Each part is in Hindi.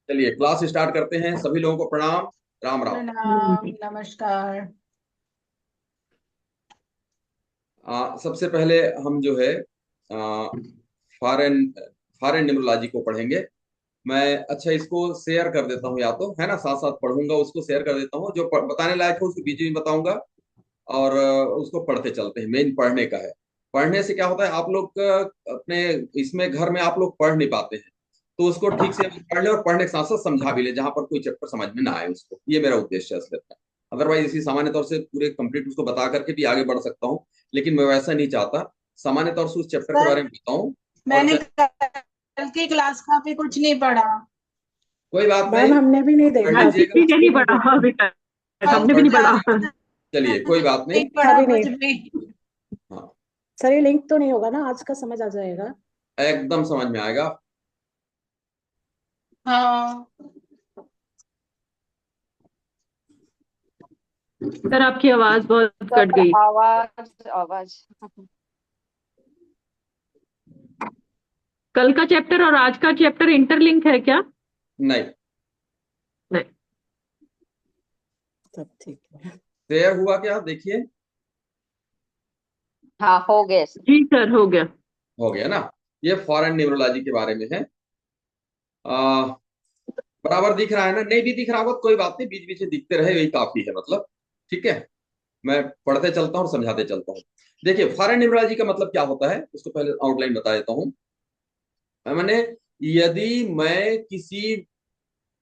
चलिए क्लास स्टार्ट करते हैं। सभी लोगों को प्रणाम। राम राम। प्रणाम। नमस्कार। सबसे पहले हम जो है फॉरेन फॉरेन न्यूमरोलॉजी को पढ़ेंगे। मैं अच्छा इसको शेयर कर देता हूँ, या तो है ना, साथ साथ पढ़ूंगा, उसको शेयर कर देता हूँ। जो बताने लायक है उसको बीच में बताऊंगा, और उसको पढ़ते चलते हैं। मेन पढ़ने का है। पढ़ने से क्या होता है, आप लोग अपने इसमें घर में आप लोग पढ़ नहीं पाते हैं, तो उसको ठीक से पढ़ ले और पढ़ने के साथ साथ समझा भी ले, जहां पर कोई चैप्टर समझ में ना आए उसको। ये मेरा उद्देश्य है असलियत में। अदरवाइज इसी सामान्य तौर से पूरे कंप्लीट उसको बता करके भी आगे बढ़ सकता हूँ, लेकिन मैं वैसा नहीं चाहता। सामान्य तौर से उस चैप्टर के सर, बारे में बताऊं। और मैंने कल की क्लास का भी कुछ नहीं पढ़ा। कोई बात मैम नहीं, हमने भी नहीं पढ़ देखा, लीजिएगा। कुछ ठीक है, भी नहीं नहीं पढ़ा देखा। अभी तक। कल हमने भी की नहीं क्लास पढ़ा। चलिए कोई बात नहीं। नहीं देखा पढ़ा भी नहीं। कुछ भी। हाँ, सर ये लिंक तो नहीं होगा ना, आज का समझ आ जाएगा? एकदम समझ में आएगा। हाँ। सर आपकी आवाज बहुत कट सर गई। आवाज आवाज। कल का चैप्टर और आज का चैप्टर इंटरलिंक है क्या? नहीं, नहीं। सब ठीक है। शेयर हुआ क्या, देखिए। हाँ, हो गए सर। जी सर, हो गया। हो गया ना। ये फॉरेन न्यूरोलॉजी के बारे में है। आ, बराबर दिख रहा है ना? नहीं भी दिख रहा होगा तो कोई बात नहीं, बीच बीच में दिखते रहे यही काफी है, मतलब। ठीक है। मैं पढ़ते चलता हूँ और समझाते चलता हूँ। देखिए फॉरेन न्यूरोलॉजी का मतलब क्या होता है, उसको पहले आउटलाइन बता देता हूँ। मैंने, यदि मैं किसी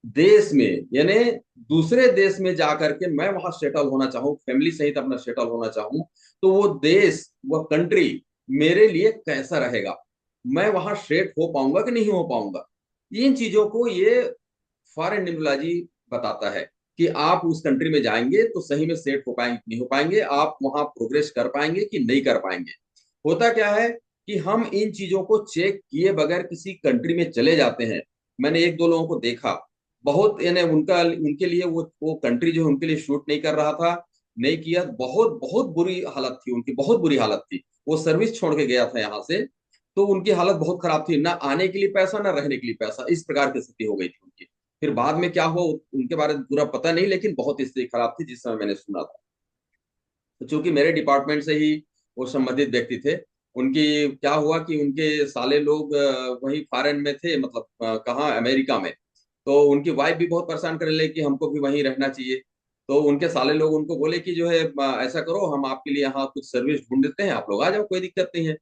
देश में, यानी दूसरे देश में जाकर के मैं वहां सेटल होना चाहूँ, फैमिली सहित अपना सेटल होना चाहूँ, तो वो देश, वह कंट्री मेरे लिए कैसा रहेगा, मैं वहां सेट हो पाऊंगा कि नहीं हो पाऊंगा। इन चीजों को ये फॉरेन न्यूमरोलॉजी बताता है कि आप उस कंट्री में जाएंगे तो सही में सेट हो पाएंगे कि नहीं हो पाएंगे, आप वहां प्रोग्रेस कर पाएंगे कि नहीं कर पाएंगे। होता क्या है कि हम इन चीजों को चेक किए बगैर किसी कंट्री में चले जाते हैं। मैंने एक दो लोगों को देखा, बहुत, यानी उनका, उनके लिए वो कंट्री जो है उनके लिए शूट नहीं कर रहा था। नहीं किया, बहुत बहुत बुरी हालत थी उनकी, बहुत बुरी हालत थी। वो सर्विस छोड़ के गया था यहाँ से, तो उनकी हालत बहुत खराब थी, ना आने के लिए पैसा ना रहने के लिए पैसा, इस प्रकार की स्थिति हो गई थी उनकी। फिर बाद में क्या हुआ उनके बारे में पूरा पता नहीं, लेकिन बहुत स्थिति खराब थी जिस समय मैंने सुना था। तो चूंकि मेरे डिपार्टमेंट से ही वो संबंधित व्यक्ति थे, उनकी क्या हुआ कि उनके साले लोग वही फॉरेन में थे, मतलब कहाँ, अमेरिका में। तो उनकी वाइफ भी बहुत परेशान करने लगी कि हमको भी वहीं रहना चाहिए। तो उनके साले लोग उनको बोले कि जो है ऐसा करो, हम आपके लिए यहाँ कुछ सर्विस ढूंढ देते हैं, आप लोग आ जाओ, कोई दिक्कत नहीं है।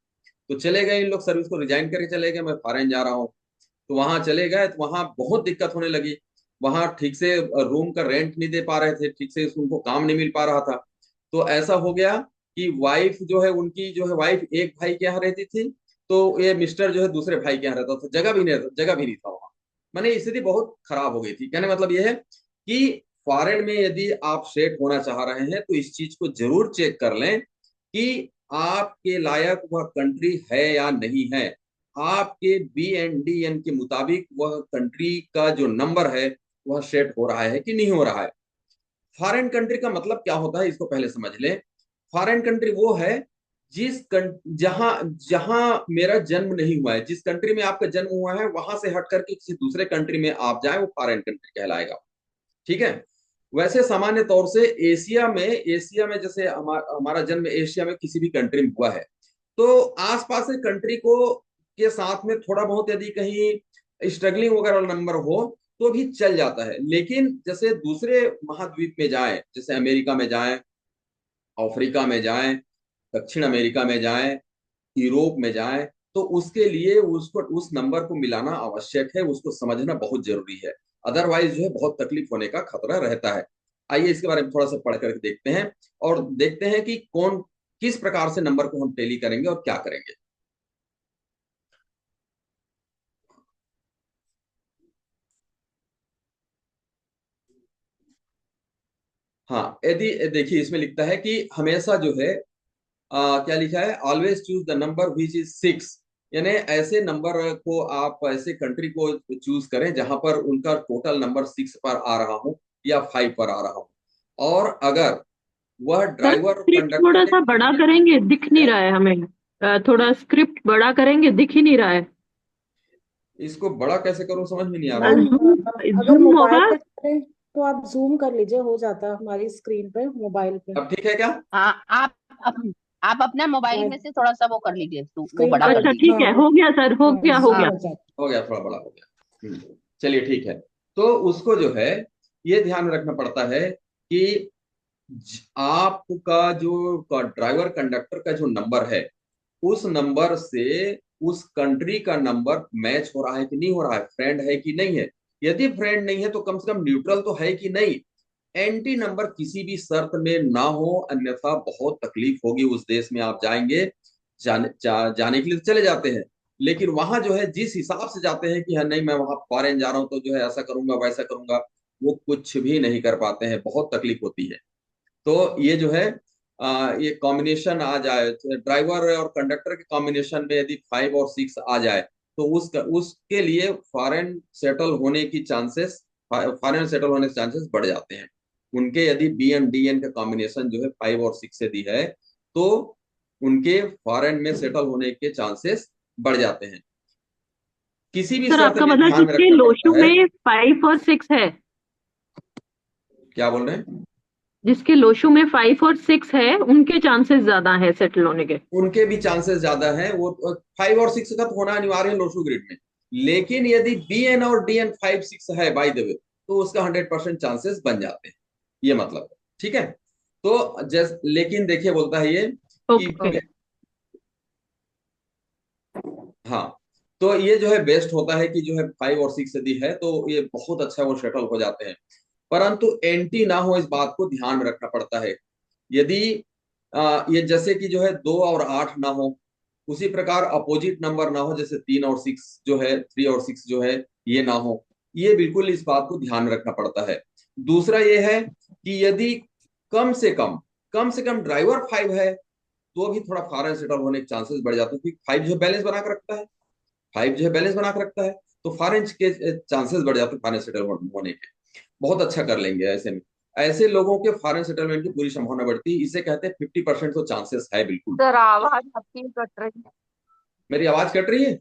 तो चले गए इन लोग, सर्विस को रिजाइन करके चले गए, मैं फॉरेन जा रहा हूँ। तो वहां चले गए तो वहां बहुत दिक्कत होने लगी। वहां ठीक से रूम का रेंट नहीं दे पा रहे थे, ठीक से उनको काम नहीं मिल पा रहा था। तो ऐसा हो गया कि वाइफ जो है उनकी, जो है वाइफ एक भाई के यहाँ रहती थी, तो ये मिस्टर जो है दूसरे भाई के यहाँ रहता था। जगह भी नहीं था वहां। मैंने स्थिति बहुत खराब हो गई थी। कहने मतलब यह है कि फॉरेन में यदि आप सेट होना चाह रहे हैं तो इस चीज को जरूर चेक कर लें कि आपके लायक वह कंट्री है या नहीं है। आपके BNDN के मुताबिक वह कंट्री का जो नंबर है वह सेट हो रहा है कि नहीं हो रहा है। फॉरेन कंट्री का मतलब क्या होता है, इसको पहले समझ लें। फॉरेन कंट्री वो है जहां जहां मेरा जन्म नहीं हुआ है, जिस कंट्री में आपका जन्म हुआ है वहां से हट करके किसी दूसरे कंट्री में आप जाए, वो फॉरेन कंट्री कहलाएगा। ठीक है। वैसे सामान्य तौर से एशिया में जैसे हमारा जन्म एशिया में किसी भी कंट्री में हुआ है, तो आसपास के कंट्री को के साथ में थोड़ा बहुत यदि कहीं स्ट्रगलिंग वगैरह नंबर हो तो भी चल जाता है। लेकिन जैसे दूसरे महाद्वीप में जाएं, जैसे अमेरिका में जाएं, अफ्रीका में जाएं, दक्षिण अमेरिका में जाएं, यूरोप में जाएं, तो उसके लिए उसको उस नंबर को मिलाना आवश्यक है, उसको समझना बहुत जरूरी है। अदरवाइज जो है बहुत तकलीफ होने का खतरा रहता है। आइए इसके बारे में थोड़ा सा पढ़ करके देखते हैं, और देखते हैं कि कौन, किस प्रकार से नंबर को हम टेली करेंगे और क्या करेंगे। हाँ, यदि देखिए इसमें लिखता है कि हमेशा जो है, क्या लिखा है, always choose the number which is 6। यानी ऐसे नंबर को, आप ऐसे कंट्री को चूज करें जहां पर उनका टोटल नंबर 6 पर आ रहा हो या 5 पर आ रहा हो। और अगर वह सर ड्राइवर और स्क्रिप्ट कंडक्टर थोड़ा ने सा बड़ा करेंगे, दिख नहीं है, रहा है हमें। थोड़ा स्क्रिप्ट बड़ा करेंगे, दिख ही नहीं रहा है। इसको बड़ा कैसे करूं समझ में नहीं आ रहा है। मैम अगर जूम मोबाइल होगा। पे करें तो आप जूम कर लीजिए, हो जाता है हमारी स्क्रीन पे मोबाइल पे। अब ठीक है क्या? हाँ आप अपना मोबाइल में से थोड़ा सा वो कर लीजिए, तो वो स्क्रीन बड़ा पे, कर अच्छा दीजिए। ठीक हाँ है, हो गया सर, हो हाँ गया हो जूम गया। हाँ, हो जाता हो गया, थोड़ा बड़ा हो गया। चलिए ठीक है। तो उसको जो है ये ध्यान रखना पड़ता है कि आपका जो ड्राइवर कंडक्टर का जो नंबर है, उस नंबर से उस कंट्री का नंबर मैच हो रहा है कि नहीं हो रहा है, फ्रेंड है कि नहीं है। यदि फ्रेंड नहीं है तो कम से कम न्यूट्रल तो है कि नहीं। एंटी नंबर किसी भी शर्त में ना हो, अन्यथा बहुत तकलीफ होगी। उस देश में आप जाएंगे, जाने के लिए तो चले जाते हैं, लेकिन वहां जो है जिस हिसाब से जाते हैं कि हाँ नहीं मैं वहां फॉरेन जा रहा हूं तो जो है ऐसा करूंगा वैसा करूंगा, वो कुछ भी नहीं कर पाते हैं, बहुत तकलीफ होती है। तो ये जो है ये कॉम्बिनेशन आ जाए, ड्राइवर और कंडक्टर के कॉम्बिनेशन में यदि 5 और 6 आ जाए, तो उसके लिए फॉरेन सेटल होने के चांसेस बढ़ जाते हैं। उनके यदि बी एंड डी एन का कॉम्बिनेशन जो है 5 और 6 से दी है, तो उनके फॉरेन में सेटल होने के चांसेस बढ़ जाते हैं। किसी भी सर शर्त आपका में मतलब ध्यान जिसके रखना लोशू पड़ता है। में 5 और 6 है, क्या बोल रहे हैं? जिसके लोशू में 5 और 6 है, उनके चांसेस ज्यादा है सेटल होने के। उनके भी चांसेस ज्यादा हैं। वो 5 और 6 का तो होना अनिवार्य है लोशो ग्रिड में, लेकिन यदि बी एन और डी एन 5 6 है बाय द वे, तो उसका 100% चांसेस बन जाते हैं। ये मतलब है, ठीक है। तो लेकिन देखिए बोलता है ये ओके। कि हाँ, तो ये जो है बेस्ट होता है कि जो है 5 और 6 यदि है तो ये बहुत अच्छा वो शटल हो जाते हैं। परंतु एंटी ना हो, इस बात को ध्यान में रखना पड़ता है। यदि ये जैसे कि जो है 2 और 8 ना हो, उसी प्रकार अपोजिट नंबर ना हो, जैसे 3 और 6 जो है, 3 और 6 जो है ये ना हो, ये बिल्कुल इस बात को ध्यान में रखना पड़ता है। दूसरा ये है कि यदि कम से कम ड्राइवर 5 है, तो भी थोड़ा फॉरेन सेटल होने के चांसेस बढ़ जाते हैं, क्योंकि 5 जो है बैलेंस बना के रखता है। 5 जो है बैलेंस बना के रखता है, तो फॉरेन के चांसेस बढ़ जाते हैं फॉरेन सेटल होने के। बहुत अच्छा कर लेंगे ऐसे में। ऐसे लोगों के फॉरेन सेटलमेंट की पूरी संभावना बढ़ती है। इसे कहते हैं 50% तो चांसेस है बिल्कुल। सर आवाज आपकी कट रही है। मेरी आवाज कट रही है?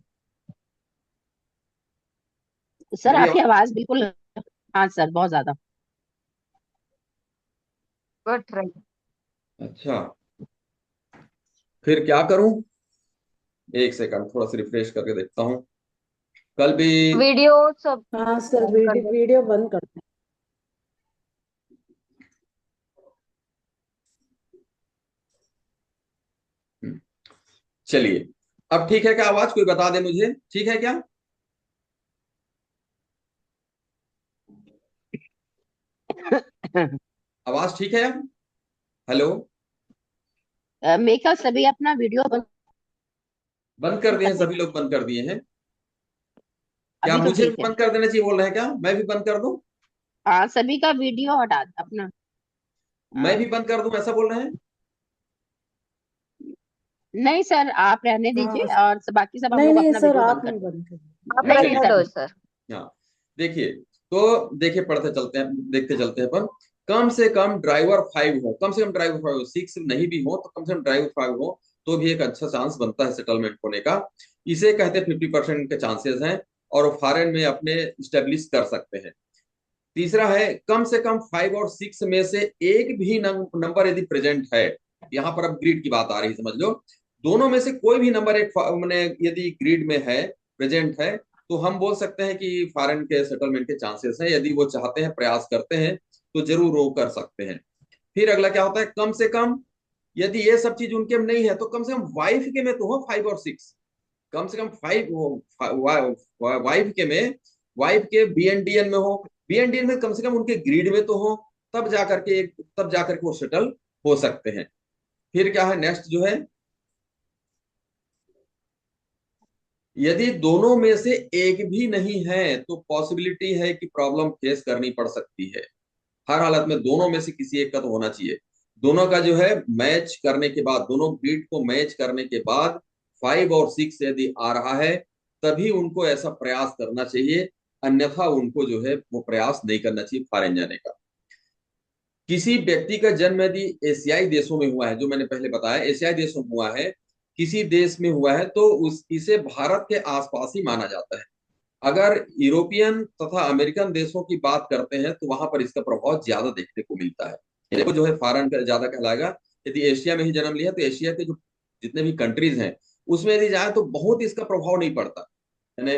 सर मेरी आपकी आवाज आवाज बिल्कुल, हाँ सर बहुत ज्यादा। कट रही है। अच्छा, फिर क्या करूं? एक सेकंड, थोड़ा सा रिफ्रेश करके देखता हूं। कल भी वीडियो सब है। हाँ सर, बंद कर दो। वीडियो बंद कर दें। चलिए, अब ठीक है क्या? आवाज कोई बता दे मुझे, ठीक है क्या? आवाज ठीक है? हेलो? मेका सभी अपना वीडियो बंद। बंद कर दिए हैं, सभी लोग बंद कर दिए हैं। क्या अभी तो मुझे भी ठीक है। बंद कर देना चाहिए बोल रहे हैं? क्या मैं भी बंद कर दूं? हाँ सभी का वीडियो हटा अपना। मैं हाँ भी बंद कर दूं ऐसा बोल रहे हैं? नहीं सर, आप रहने हाँ दीजिए, और बाकी सब हम नहीं लोग नहीं अपना सर, वीडियो आप बंद कर नहीं देंगे। बंद करिए। आप नहीं नहीं रहने सर दो नहीं। सर। हाँ, देखिए, तो देखिए पढ़ते चलते हैं, देखते चलते हैं अपन। कम से कम ड्राइवर 5 हो, कम से कम ड्राइवर 5 हो, 6 नहीं भी हो तो कम से कम ड्राइवर 5 हो, तो भी एक अच्छा चांस बनता है सेटलमेंट होने का। इसे कहते हैं 50% के चांसेस हैं, और वो फॉरेन में अपने स्टेब्लिश कर सकते हैं। तीसरा है कम से कम 5 और 6 में से एक भी नंबर यदि प्रेजेंट है, यहाँ पर अब ग्रिड की बात आ रही है समझ लो। दोनों में से कोई भी नंबर एक मैंने यदि ग्रिड में है, प्रेजेंट है, तो हम बोल सकते हैं कि फॉरेन के सेटलमेंट के चांसेस हैं। यदि वो चाहते हैं, प्रयास करते हैं, तो जरूर वो कर सकते हैं। फिर अगला क्या होता है, कम से कम यदि ये सब चीज उनके में नहीं है, तो कम से कम वाइफ के में तो हो 5 और 6। कम से कम 5 वाइफ के में, वाइफ के BNDN में हो, BNDN में कम से कम उनके ग्रीड में तो हो, तब जाकर के वो सेटल हो सकते हैं। फिर क्या है नेक्स्ट जो है, यदि दोनों में से एक भी नहीं है, तो पॉसिबिलिटी है कि प्रॉब्लम फेस करनी पड़ सकती है। हर हालत में दोनों में से किसी एक का तो होना चाहिए। दोनों का जो है मैच करने के बाद, दोनों ग्रिड को मैच करने के बाद 5 और 6 यदि आ रहा है, तभी उनको ऐसा प्रयास करना चाहिए। अन्यथा उनको जो है वो प्रयास नहीं करना चाहिए फॉरेन जाने का। किसी व्यक्ति का जन्म यदि एशियाई देशों में हुआ है, जो मैंने पहले बताया एशियाई देशों में हुआ है, किसी देश में हुआ है, तो इसे भारत के आसपास ही माना जाता है। अगर यूरोपियन तथा अमेरिकन देशों की बात करते हैं तो वहां पर इसका प्रभाव ज्यादा देखने को मिलता है। देखो जो है फॉरेन का ज्यादा कहलाएगा। यदि एशिया में ही जन्म लिया तो एशिया के जो जितने भी कंट्रीज हैं उसमें यदि जाए तो बहुत इसका प्रभाव नहीं पड़ता। यानी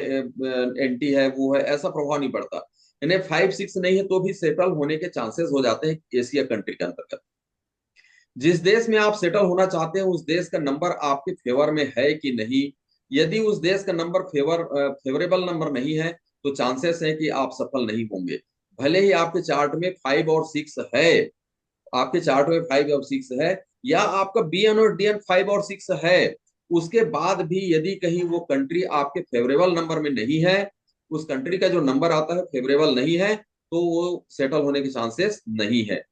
एंटी है वो है ऐसा प्रभाव नहीं पड़ता। यानी 5-6 नहीं है तो भी सेटल होने के चांसेस हो जाते हैं एशिया कंट्री के अंतर्गत। जिस देश में आप सेटल होना चाहते हैं उस देश का नंबर आपके फेवर में है कि नहीं। यदि उस देश का नंबर फेवरेबल नंबर नहीं है तो चांसेस है कि आप सफल नहीं होंगे। भले ही आपके चार्ट में 5 और 6 है, आपके चार्ट में 5 और 6 है, या आपका BN और DN 5 और 6 है, उसके बाद भी यदि कहीं वो कंट्री आपके फेवरेबल नंबर में नहीं है, उस कंट्री का जो नंबर आता है फेवरेबल नहीं है, तो वो सेटल होने के चांसेस नहीं है।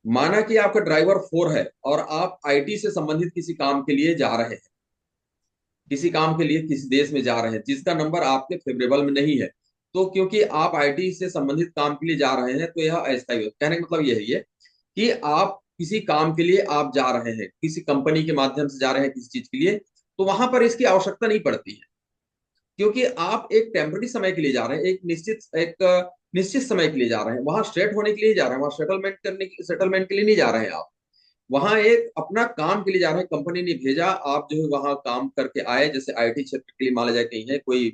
माना कि आपका ड्राइवर 4 है और आप IT से संबंधित किसी काम के लिए जा रहे हैं, किसी काम के लिए किसी देश में जा रहे हैं जिसका नंबर आपके फेवरेबल में नहीं है, तो क्योंकि आप IT से संबंधित काम के लिए जा रहे हैं तो यह अस्थायी हो। कहने का मतलब यही है कि आप किसी काम के लिए आप जा रहे हैं, किसी कंपनी के माध्यम से जा रहे हैं किसी चीज के लिए, तो वहां पर इसकी आवश्यकता नहीं पड़ती है, क्योंकि आप एक टेम्पररी समय के लिए जा रहे हैं, एक निश्चित समय के लिए जा रहे हैं, वहां स्ट्रेट होने के लिए जा रहे हैं, वहां सेटलमेंट के लिए नहीं जा रहे हैं आप। वहां एक अपना काम के लिए जा रहे हैं, कंपनी ने भेजा, आप जो है वहां काम करके आए। जैसे IT क्षेत्र के लिए मान लिया कहीं है कोई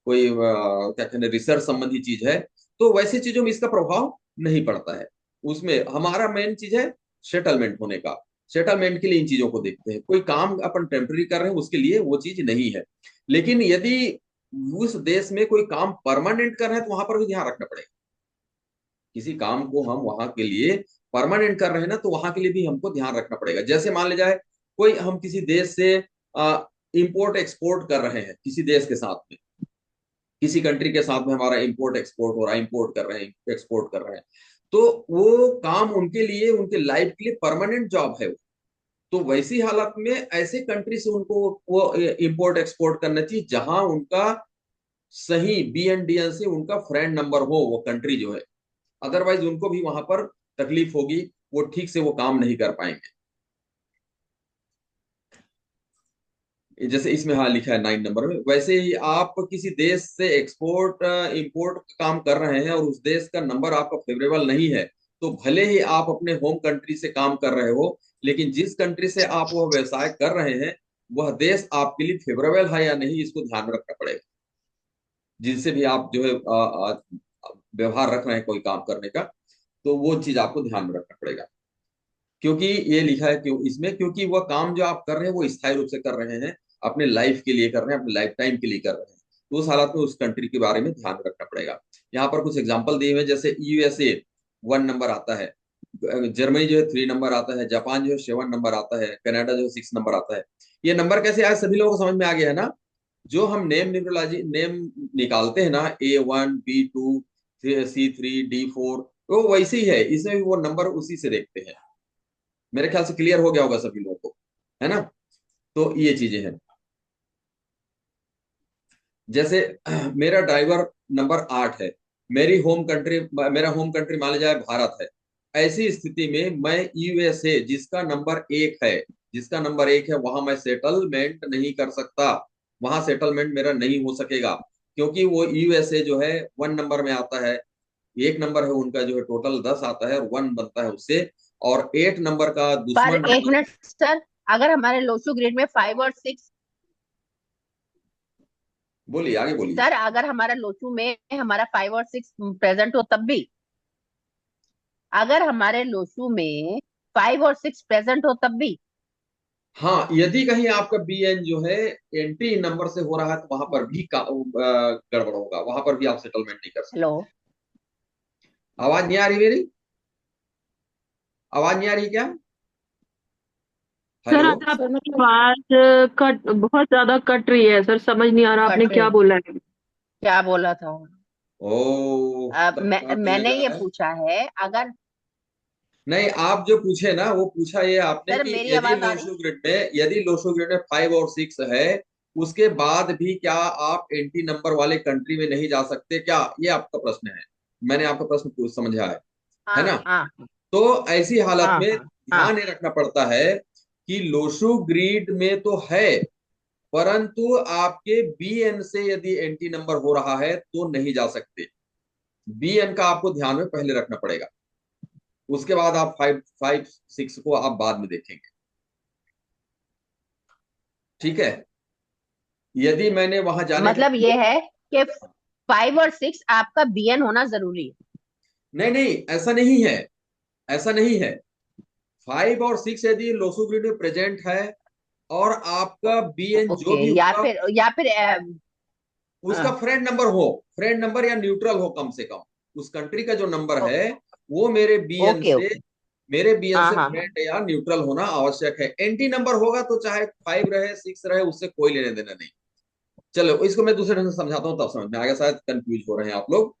कोई क्या कहते हैं रिसर्च संबंधी चीज है, तो वैसी चीजों में इसका प्रभाव नहीं पड़ता है। उसमें हमारा मेन चीज है सेटलमेंट होने का। सेटलमेंट के लिए इन चीजों को देखते हैं। कोई काम अपन टेम्पररी कर रहे हैं उसके लिए वो चीज नहीं है। लेकिन यदि उस देश में कोई काम परमानेंट कर रहे हैं तो वहां पर भी ध्यान रखना पड़ेगा। किसी काम को हम वहां के लिए परमानेंट कर रहे हैं ना, तो वहां के लिए भी हमको ध्यान रखना पड़ेगा। जैसे मान ले जाए कोई हम किसी देश से इंपोर्ट एक्सपोर्ट कर रहे हैं, किसी देश के साथ में, किसी कंट्री के साथ में हमारा इंपोर्ट एक्सपोर्ट हो रहा है, इंपोर्ट कर रहे हैं एक्सपोर्ट कर रहे हैं, तो वो काम उनके लिए उनके लाइफ के लिए परमानेंट जॉब है वो। तो वैसी हालत में ऐसे कंट्री से उनको वो इंपोर्ट एक्सपोर्ट करना चाहिए जहां उनका सही BN DN से उनका फ्रेंड नंबर हो वो कंट्री जो है। अदरवाइज उनको भी वहां पर तकलीफ होगी, वो ठीक से वो काम नहीं कर पाएंगे। जैसे इसमें हाँ लिखा है 9 नंबर में, वैसे ही आप किसी देश से एक्सपोर्ट इंपोर्ट काम कर रहे हैं और उस देश का नंबर आपका फेवरेबल नहीं है, तो भले ही आप अपने होम कंट्री से काम कर रहे हो, लेकिन जिस कंट्री से आप वह व्यवसाय कर रहे हैं वह देश आपके लिए फेवरेबल है या नहीं, इसको ध्यान में रखना पड़ेगा। जिनसे भी आप जो है व्यवहार रख रहे हैं कोई काम करने का, तो वो चीज आपको ध्यान में रखना पड़ेगा। क्योंकि ये लिखा है क्यों इसमें, क्योंकि वह काम जो आप कर रहे हैं वो स्थायी रूप से कर रहे हैं, अपने लाइफ के लिए कर रहे हैं, अपने लाइफ टाइम के लिए कर रहे हैं, तो उस हालत में उस कंट्री के बारे में ध्यान रखना पड़ेगा। यहाँ पर कुछ एग्जाम्पल दिए हुए, जैसे USA 1 नंबर आता है, जर्मनी जो है 3 नंबर आता है, जापान जो है 7 नंबर आता है, कनाडा जो है 6 नंबर आता है। ये नंबर कैसे आए सभी लोगों को समझ में आ गया है ना। जो हम नेम न्यूमरोलॉजी नेम निकालते हैं ना, A1 B2 C3 D4, वो वैसे ही है, इसमें भी वो नंबर उसी से देखते हैं। मेरे ख्याल से क्लियर हो गया होगा सभी लोगों को, है ना। तो ये चीजें हैं। जैसे मेरा ड्राइवर नंबर 8 है, मेरा होम कंट्री मान लिया जाए भारत है। ऐसी स्थिति में मैं USA जिसका नंबर 1 है, वहां मैं सेटलमेंट नहीं कर सकता। वहां सेटलमेंट मेरा नहीं हो सकेगा, क्योंकि वो USA जो है 1 नंबर में आता है। 1 नंबर है उनका जो है टोटल 10 आता है और 1 बनता है उससे, और 8 नंबर का पर दुश्मन। एक मिनट सर, अगर हमारे लोशो ग्रेड में 5 और 6, बोलिए आगे बोलिए। सर अगर हमारा लोशो में हमारा 5 और 6 प्रेजेंट हो तब भी, अगर हमारे लोशो में 5 और 6 प्रेजेंट हो तब भी। हाँ, यदि कहीं आपका BN जो है एंटी नंबर से हो रहा है तो वहां पर भी गड़बड़ होगा, वहां पर भी आप सेटलमेंट नहीं कर सकते। हेलो, आवाज नहीं आ रही मेरी? आवाज नहीं आ रही क्या? Sir hello. सर आपकी मतलब आवाज कट बहुत ज्यादा कट रही है सर, समझ नहीं आ रहा आपने कट क्या रही, बोला है। क्या बोला था? ओ अब तब कट मैंने लगा ये है। पूछा है, अगर, नहीं, आप जो पूछे ना वो पूछा ये आपने सर कि मेरी यदि आवाज आ रही? लोशो ग्रिड में 5 और 6 है, उसके बाद भी क्या आप एंटी नंबर वाले कंट्री में नहीं जा सकते क्या, ये आपका प्रश्न है। मैंने आपका प्रश्न पूछ समझा है हाँ ना। हाँ तो ऐसी हालत हाँ में हाँ हाँ ध्यान ये रखना पड़ता है कि लोशो ग्रिड में तो है, परंतु आपके बी एन से यदि एंटी नंबर हो रहा है तो नहीं जा सकते। बी एन का आपको ध्यान में पहले रखना पड़ेगा, उसके बाद आप 5 5 6 को आप बाद में देखेंगे। ठीक है, यदि मैंने वहां जाने का मतलब ये है कि 5 और 6 आपका बीएन होना जरूरी है। नहीं नहीं, ऐसा नहीं है, ऐसा नहीं है। 5 और 6 यदि लोसो ग्रिड में प्रेजेंट है और आपका बी एन जो ओके, भी या होगा फिर उसका फ्रेंड नंबर हो, फ्रेंड नंबर या न्यूट्रल हो कम से कम, उस कंट्री का जो नंबर है वो ओके ओके, मेरे बीएन हाँ से हाँ हाँ, फ्रेंड या न्यूट्रल होना आवश्यक है। एंटी नंबर होगा तो चाहे 5 रहे 6 रहे, उससे कोई लेने देना नहीं। चलो इसको मैं दूसरे ढंग से समझाता हूँ, तब समझ में आएगा, शायद कंफ्यूज हो रहे हैं आप लोग।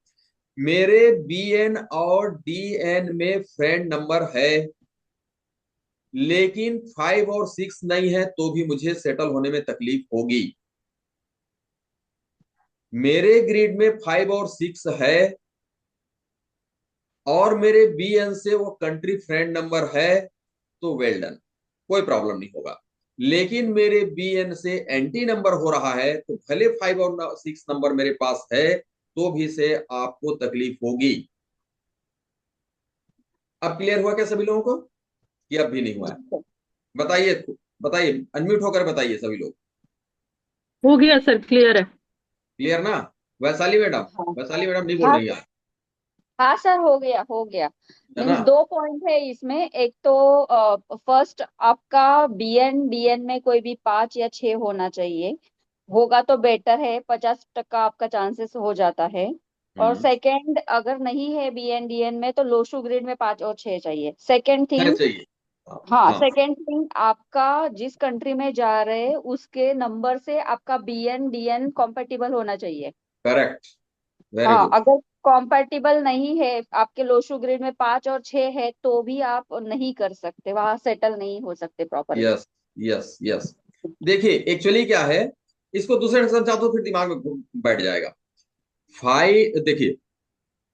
मेरे बीएन और डीएन में फ्रेंड नंबर है, लेकिन 5 और 6 नहीं है तो भी मुझे सेटल होने में तकलीफ होगी। मेरे ग्रिड में 5 और 6 है और मेरे बीएन से वो कंट्री फ्रेंड नंबर है, तो वेल डन, कोई प्रॉब्लम नहीं होगा। लेकिन मेरे बीएन से एंटी नंबर हो रहा है तो भले 5 और 6 नंबर मेरे पास है तो भी से आपको तकलीफ होगी। अब क्लियर हुआ क्या सभी लोगों को, कि अब भी नहीं हुआ है? बताइए, बताइए, अनम्यूट होकर बताइए सभी लोग। हो गया सर, क्लियर है। क्लियर ना? वैशाली मैडम, हाँ वैशाली मैडम नहीं बोल हाँ रही है, हाँ सर, हो गया हो गया। है ना? मीन्स दो पॉइंट है इसमें। एक तो फर्स्ट, आपका बीएन डीएन में कोई भी 5 या 6 होना चाहिए। होगा तो बेटर है, 50% आपका चांसेस हो जाता है। और हम्म, सेकंड, अगर नहीं है बीएन डीएन में तो लोशू ग्रिड में 5 और 6 चाहिए। सेकंड है थिंग, चाहिए। हाँ हाँ हाँ, सेकंड थिंग, आपका जिस कंट्री में जा रहे हैं उसके नंबर से आपका बीएन डीएन कॉम्पेटिबल होना चाहिए। करेक्ट, वेरी हाँ, गुड। अगर कॉम्पेटिबल नहीं है, आपके लोशो ग्रिड में 5 और 6 है, तो भी आप नहीं कर सकते, वहां सेटल नहीं हो सकते प्रॉपरली। Yes yes yes. देखिए एक्चुअली क्या है, इसको दूसरे ढंग से समझा तो फिर दिमाग में बैठ जाएगा। देखिए,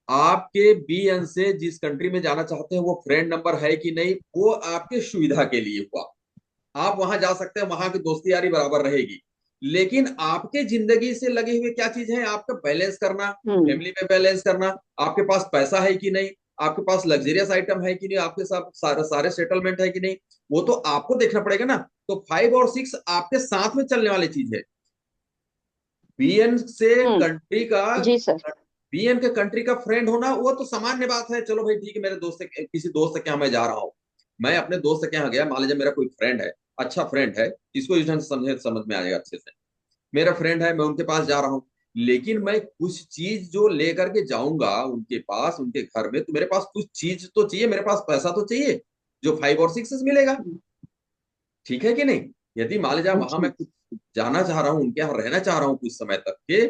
आपके बीएन से जिस कंट्री में जाना चाहते हैं वो फ्रेंड नंबर है कि नहीं, वो आपके सुविधा के लिए हुआ। आप वहां जा सकते हैं, वहां की दोस्ती यारी बराबर रहेगी। लेकिन आपके जिंदगी से लगे हुए क्या चीज है, आपका बैलेंस करना, हम्म। फैमिली में बैलेंस करना, आपके पास पैसा है कि नहीं, आपके पास लग्जरियस आइटम है कि नहीं, आपके साथ सारे सारे सेटलमेंट है कि नहीं, वो तो आपको देखना पड़ेगा ना। तो 5 और 6 आपके साथ में चलने वाली चीज है। बीएन से हम्म। कंट्री का, जी सर। बीएन के कंट्री का फ्रेंड होना वो तो सामान्य बात है। चलो भाई ठीक है, मेरे दोस्त किसी दोस्त के यहाँ मैं जा रहा हूँ, मैं अपने दोस्त के यहाँ गया, मान लीजिए मेरा कोई फ्रेंड है, अच्छा फ्रेंड है, इसको इस ढंग से समझे समझ में आएगा अच्छे से। मेरा फ्रेंड है, मैं उनके पास जा रहा हूँ, लेकिन मैं कुछ चीज जो लेकर के जाऊंगा उनके पास, उनके घर में, तो मेरे पास कुछ चीज तो चाहिए, मेरे पास पैसा तो चाहिए जो 5 और 6 से मिलेगा। ठीक है कि नहीं? यदि मान लीजिए वहां मैं जी। कुछ जाना चाह रहा हूँ, उनके यहाँ रहना चाह रहा हूँ कुछ समय तक के,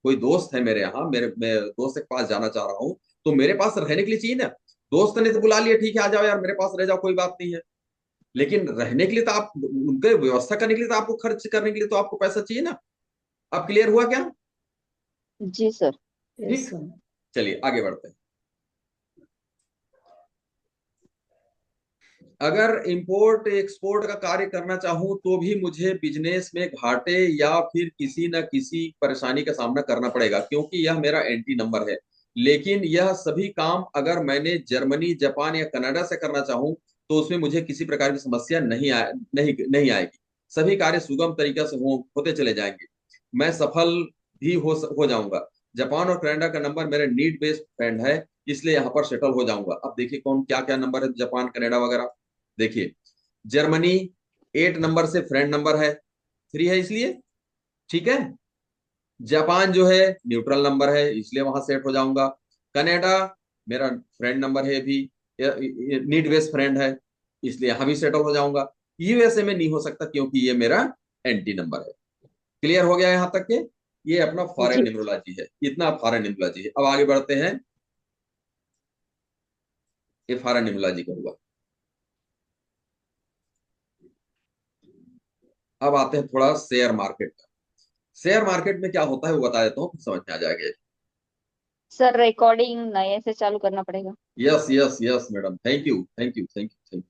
कोई दोस्त है मेरे यहाँ, मैं दोस्त के पास जाना चाह रहा हूँ, तो मेरे पास रहने के लिए चाहिए ना। दोस्त ने तो बुला लिया, ठीक है आ जाओ यार मेरे पास रह जाओ, कोई बात नहीं है। लेकिन रहने के लिए तो आप, उनके व्यवस्था करने के लिए तो आपको, खर्च करने के लिए तो आपको पैसा चाहिए ना। अब क्लियर हुआ क्या? जी सर। यस ठीक, सर। चलिए आगे बढ़ते हैं। अगर इंपोर्ट एक्सपोर्ट का कार्य करना चाहूं तो भी मुझे बिजनेस में घाटे या फिर किसी न किसी परेशानी का सामना करना पड़ेगा, क्योंकि यह मेरा एंटी नंबर है। लेकिन यह सभी काम अगर मैंने जर्मनी जापान या कनाडा से करना चाहूं तो उसमें मुझे किसी प्रकार की समस्या नहीं आएगी। सभी कार्य सुगम तरीके से होते चले जाएंगे, मैं सफल भी हो जाऊंगा। जापान और कनाडा का नंबर मेरा नीड बेस्ड फ्रेंड है, इसलिए यहाँ पर सेटल हो जाऊंगा। अब देखिए कौन क्या क्या नंबर है, जापान कनाडा वगैरह। देखिए, जर्मनी 8 नंबर से फ्रेंड नंबर है, 3 है इसलिए, ठीक है। जापान जो है न्यूट्रल नंबर है, इसलिए वहां सेट हो जाऊंगा। कनाडा मेरा फ्रेंड नंबर है भी, नीड बेस्ड फ्रेंड है, इसलिए यहां भी सेटल हो जाऊंगा। यूएसए में नहीं हो सकता क्योंकि ये मेरा एंटी नंबर है। क्लियर हो गया यहां तक के? ये अपना फॉरेन जी। न्यूमरोलॉजी है, इतना फॉरेन न्यूमरोलॉजी है। अब आगे बढ़ते हैं, ये फॉरेन न्यूमरोलॉजी का हुआ। अब आते हैं थोड़ा शेयर मार्केट का। शेयर मार्केट में क्या होता है वो बता देता हूँ, समझ में आ जाएगा। सर रिकॉर्डिंग नए से चालू करना पड़ेगा। Yes yes yes madam, thank you thank you thank you thank